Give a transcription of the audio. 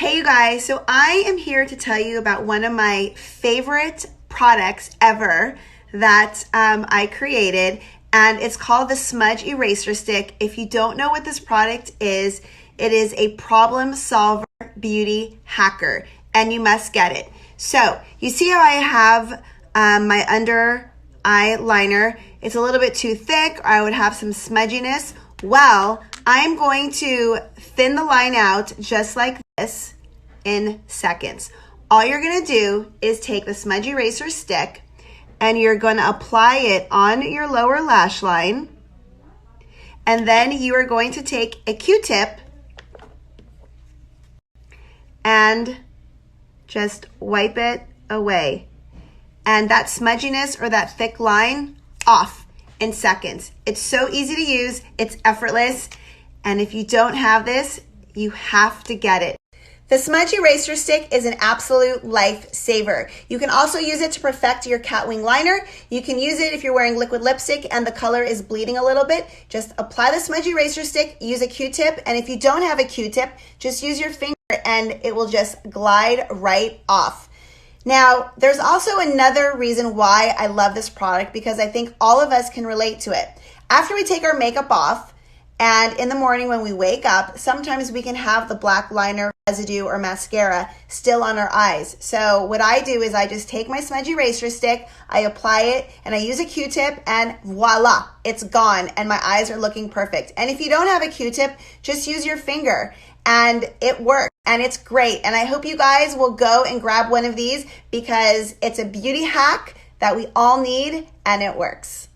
Hey you guys, so I am here to tell you about one of my favorite products ever that I created, and it's called the Smudge Eraser Stick. If you don't know what this product is, it is a problem solver beauty hacker, and you must get it. So you see how I have my under eye liner. It's a little bit too thick, or I would have some smudginess. Well, I'm going to thin the line out just like this in seconds. All you're going to do is take the Smudge Eraser Stick and you're going to apply it on your lower lash line. And then you are going to take a Q-tip and just wipe it away. And that smudginess or that thick line off in seconds. It's so easy to use, it's effortless, and if you don't have this, you have to get it. The Smudge Eraser Stick is an absolute lifesaver. You can also use it to perfect your cat wing liner. You can use it if you're wearing liquid lipstick and the color is bleeding a little bit. Just apply the Smudge Eraser Stick, use a Q-tip, and if you don't have a Q-tip, just use your finger and it will just glide right off. Now, there's also another reason why I love this product, because I think all of us can relate to it. After we take our makeup off and in the morning when we wake up, sometimes we can have the black liner, residue, or mascara still on our eyes. So what I do is I just take my Smudge Eraser Stick, I apply it, and I use a Q-tip, and voila, it's gone, and my eyes are looking perfect. And if you don't have a Q-tip, just use your finger, and it works, and it's great. And I hope you guys will go and grab one of these because it's a beauty hack that we all need, and it works.